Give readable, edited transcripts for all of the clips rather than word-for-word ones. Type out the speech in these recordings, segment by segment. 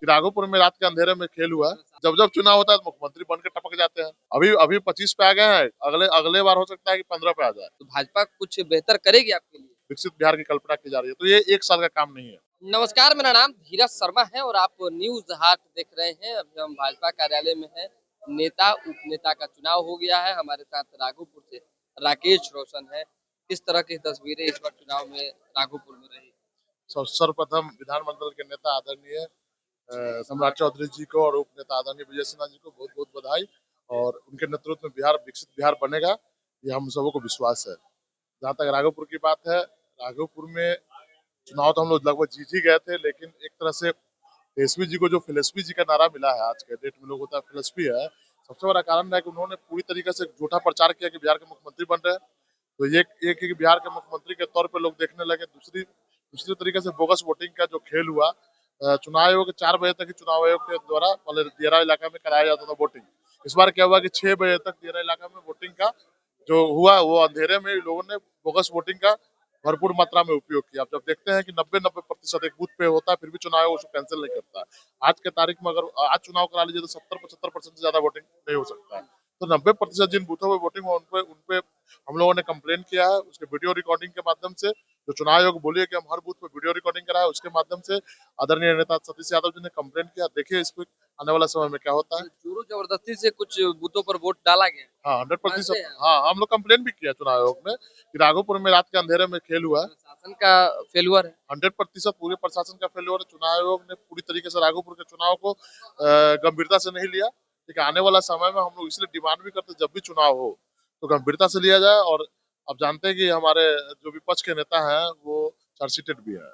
कि राघोपुर में रात के अंधेरे में खेल हुआ है। जब जब चुनाव होता है तो मुख्यमंत्री बन के टपक जाते हैं। अभी अभी 25 पे आ गए हैं, अगले अगले बार हो सकता है कि 15 पे आ जाए। तो भाजपा कुछ बेहतर करेगी आपके लिए? विकसित बिहार की कल्पना की जा रही है, तो ये 1 साल का काम नहीं है। नमस्कार, मेरा नाम धीरज शर्मा है और आप न्यूज हाट देख रहे हैं। अभी हम भाजपा कार्यालय में हैं। नेता उपनेता का चुनाव हो गया है। हमारे साथ राघोपुर से राकेश रोशन है। किस तरह की तस्वीरें इस बार चुनाव में राघोपुर में रही? सर्वप्रथम विधानमंडल के नेता आदरणीय सम्राट चौधरी जी को और उप नेता आदरणीय विजय सिन्हा जी को बहुत बहुत बधाई। और उनके नेतृत्व में बिहार विकसित बिहार बनेगा, ये हम सबों को विश्वास है। जहाँ तक राघोपुर की बात है, राघोपुर में चुनाव तो हम लोग लगभग जीत ही गए थे, लेकिन एक तरह से एसपी जी को जो फिलोसफी जी का नारा मिला है, आज के डेट में लोग होता है फिलोसफी है, सबसे बड़ा कारण है कि उन्होंने पूरी तरीके से झूठा प्रचार किया कि बिहार के मुख्यमंत्री बन रहे हैं। तो ये एक एक बिहार के मुख्यमंत्री के तौर पे लोग देखने लगे। दूसरी दूसरी तरीके से बोगस वोटिंग का जो खेल हुआ, चुनाव आयोग 4 बजे तक ही चुनाव आयोग के द्वारा पहले दियारा इलाका में कराया जाता था वोटिंग। इस बार क्या हुआ कि 6 बजे तक दियारा इलाका में वोटिंग का जो हुआ, वो अंधेरे में लोगों ने बोगस वोटिंग का भरपूर मात्रा में उपयोग किया। अब जब देखते हैं कि 90-90% एक बूथ पे होता है, फिर भी चुनाव आयोग उसको कैंसिल नहीं करता। आज के तारीख में अगर आज चुनाव करा लीजिए तो 70-75% से ज्यादा वोटिंग नहीं हो सकता है। तो 90% जिन बूथों में वोटिंग हुआ उन पे हम लोगों ने कंप्लेन किया है। उसके वीडियो रिकॉर्डिंग के माध्यम से जो चुनाव आयोग बोलिए कि हम हर बूथ पे वीडियो रिकॉर्डिंग कराए, उसके माध्यम से आदरणीय नेता सतीश यादव जी ने कंप्लेन किया। देखिए इस पे आने वाला समय में क्या होता है। जोरों जबरदस्ती से कुछ बूथों पर वोट डाला गया? हाँ, 100%। मानते हैं? हाँ, हम लोग कंप्लेन भी किया चुनाव आयोग में कि राघोपुर में रात के अंधेरे में खेल हुआ है। प्रशासन का फेलुअर है? 100% पूरे प्रशासन का फेल्योर है। चुनाव आयोग ने पूरी तरीके से राघोपुर के चुनाव को गंभीरता से नहीं लिया। लेकिन आने वाला समय में हम लोग इसलिए डिमांड भी करते, जब भी चुनाव हो तो गंभीरता से लिया जाए। और अब जानते हैं कि हमारे जो विपक्ष के नेता हैं वो चार्जशीटेड भी है,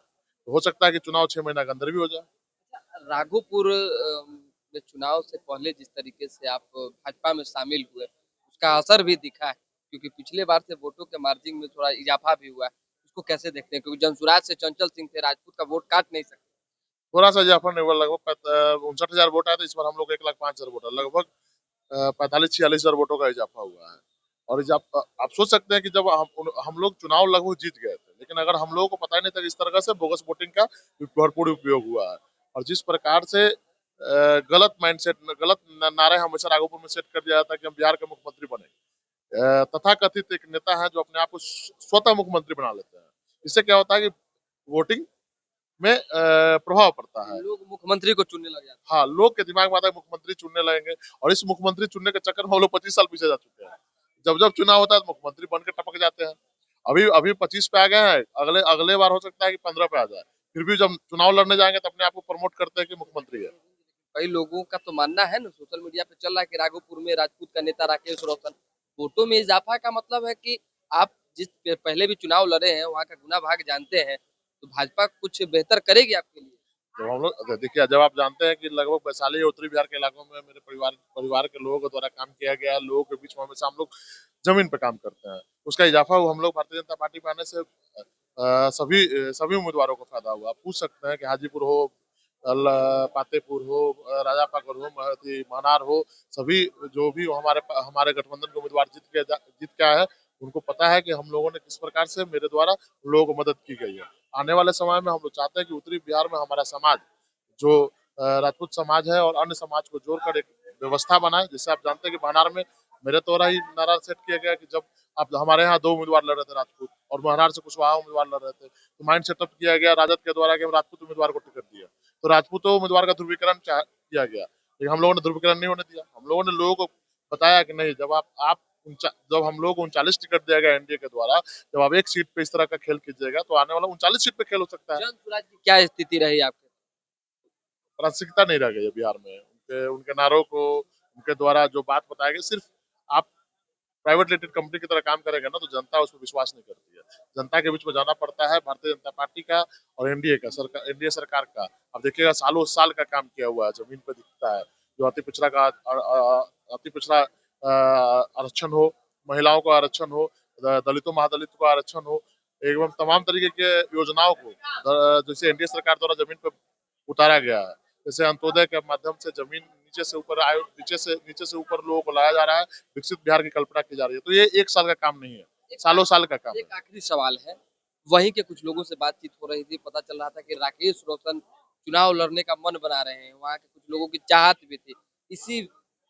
तो हो सकता है कि चुनाव 6 महीना के अंदर भी हो जाए। राघोपुर में चुनाव से पहले जिस तरीके से आप भाजपा में शामिल हुए, उसका असर भी दिखा है, क्योंकि पिछले बार से वोटों के मार्जिन में थोड़ा इजाफा भी हुआ है। उसको कैसे देखते हैं? क्योंकि जनसुराज से चंचल सिंह थे, राजपूत का वोट काट नहीं सकते। थोड़ा सा इजाफा नहीं हुआ, लगभग 59,000 वोट आए थे। इस बार हम लोग 1,05,000 वोट है, लगभग 45-46,000 वोटों का इजाफा हुआ है। और आप सोच सकते हैं कि जब हम लोग चुनाव लगभग जीत गए थे, लेकिन अगर हम लोगों को पता ही नहीं था कि इस तरह से बोगस वोटिंग का भरपूर उपयोग हुआ है। और जिस प्रकार से गलत माइंडसेट, गलत नारे हमेशा राघोपुर में सेट कर दिया जाता है कि हम बिहार के मुख्यमंत्री बने। तथाकथित एक नेता है जो अपने आप को स्वतः मुख्यमंत्री बना लेते हैं। इससे क्या होता है कि वोटिंग में प्रभाव पड़ता है। लोग मुख्यमंत्री को चुनने लग जाते हाँ, लोग के दिमाग में आता है मुख्यमंत्री चुनने लगेंगे, और इस मुख्यमंत्री चुनने के चक्कर में हम लोग 25 साल पीछे जा चुके हैं। जब जब चुनाव होता है तो मुख्यमंत्री बन के टपक जाते हैं। अभी अभी 25 पे आ गए हैं, अगले अगले बार हो सकता है कि 15 पे आ जाए। फिर भी जब चुनाव लड़ने जाएंगे तो अपने आप को प्रमोट करते हैं कि मुख्यमंत्री है। हैं। कई लोगों का तो मानना है ना, सोशल मीडिया पे चल रहा है कि राघोपुर में राजपूत का नेता राकेश रोशन, वोटों में इजाफा का मतलब है कि आप जिस पहले भी चुनाव लड़े हैं वहाँ का गुना भाग जानते हैं, तो भाजपा कुछ बेहतर करेगी आपके लिए? जब हम लोग देखिए, जब आप जानते हैं कि लगभग वैशाली और उत्तरी बिहार के इलाकों में मेरे परिवार परिवार के लोगों के द्वारा काम किया गया है, लोगों के बीच में हमेशा हम लोग जमीन पे काम करते हैं। उसका इजाफा हुआ। हम लोग भारतीय जनता पार्टी में आने से सभी उम्मीदवारों को फायदा हुआ। आप पूछ सकते हैं कि हाजीपुर हो, पातेपुर हो, राजापाकर हो, महनार हो, सभी जो भी हमारे हमारे गठबंधन के उम्मीदवार जीत के आए हैं, उनको पता है कि हम लोगों ने किस प्रकार से मेरे द्वारा उन लोगों को मदद की गई है। आने वाले समय में हम लोग चाहते हैं कि उत्तरी बिहार में हमारा समाज जो राजपूत समाज है और अन्य समाज को जोड़कर एक व्यवस्था बनाए। जैसे आप जानते हैं कि महनार में मेरे द्वारा ही नारा सेट किया गया कि जब आप हमारे यहाँ 2 उम्मीदवार लड़ रहे थे राजपूत, और महनार से कुशवाहा उम्मीदवार लड़ रहे थे, तो माइंड सेटअप किया गया राजद के द्वारा कि हम राजपूत उम्मीदवार को टिकट दिया। तो राजपूतों उम्मीदवार का ध्रुवीकरण किया गया, लेकिन हम लोगों ने ध्रुवीकरण नहीं होने दिया। हम लोगों ने लोगों को बताया कि नहीं, जब हम लोग 39 टिकट दिया गया एनडीए के द्वारा, जब आप एक सीट पे इस तरह का खेल कीजिएगा तो आने वाला 39 सीट पे खेल हो सकता है। जन सुराज की क्या स्थिति रही आपके? प्रासंगिकता नहीं रह गई है बिहार में। उनके उनके नारों को, उनके द्वारा जो बात बताई गई, सिर्फ आप प्राइवेट लिमिटेड कंपनी की तरह काम करेंगे ना, तो जनता उस पर विश्वास नहीं करती है। जनता के बीच में जाना पड़ता है। भारतीय जनता पार्टी का और एनडीए सरकार का अब देखिएगा, सालों साल का काम किया हुआ है, जमीन पर दिखता है। जो अति पिछड़ा आरक्षण हो, महिलाओं को आरक्षण हो, दलितों महादलित को आरक्षण हो, एवं तमाम तरीके के योजनाओं को जैसे एनडीए सरकार द्वारा जमीन पर उतारा गया है। जैसे अंत्योदय के माध्यम से जमीन नीचे से ऊपर लोगों को लाया जा रहा है। विकसित बिहार की कल्पना की जा रही है। तो ये 1 साल का काम नहीं है, सालों साल का काम है। एक आखिरी सवाल है, वहीं के कुछ लोगों से बातचीत हो रही थी, पता चल रहा था कि राकेश रोशन चुनाव लड़ने का मन बना रहे हैं, वहाँ के कुछ लोगों की चाहत भी थी। इसी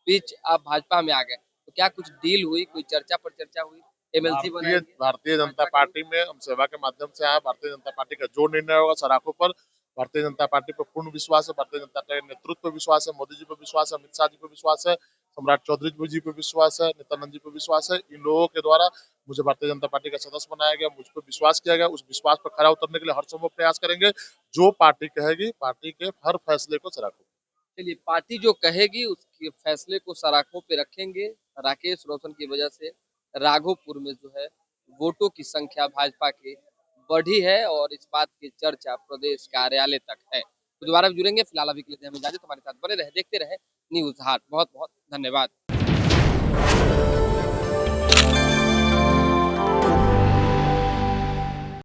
बीच आप भाजपा में आ गए, तो क्या कुछ डील हुई, कोई चर्चा पर चर्चा हुई? एमएलसी भारतीय बनाएंगे भारतीय जनता भाजपा के लोग? पार्टी में हम सेवा के माध्यम से आए। भारतीय जनता पार्टी का जो निर्णय होगा सराखों पर, भारतीय जनता पार्टी पर पूर्ण विश्वास है। भारतीय जनता पार्टी के नेतृत्व पर विश्वास है, मोदी जी पर विश्वास है, अमित शाह जी पर विश्वास है, सम्राट चौधरी जी पर विश्वास है, नित्यानंद जी पर विश्वास है। इन लोगों के द्वारा मुझे भारतीय जनता पार्टी का सदस्य बनाया गया, मुझ पर विश्वास किया गया। उस विश्वास पर खरा उतरने के लिए हर संभव प्रयास करेंगे। जो पार्टी कहेगी, पार्टी के हर फैसले को सराखों। चलिए, पार्टी जो कहेगी उसके फैसले को सराखों पे रखेंगे। राकेश रोशन की वजह से राघोपुर में जो है वोटों की संख्या भाजपा की बढ़ी है और इस बात की चर्चा प्रदेश कार्यालय तक है। तो दोबारा भी जुड़ेंगे, फिलहाल अभी के लिए हमें इजाजत, हमारे साथ बने रहे, देखते रहे न्यूज हाट। बहुत बहुत धन्यवाद।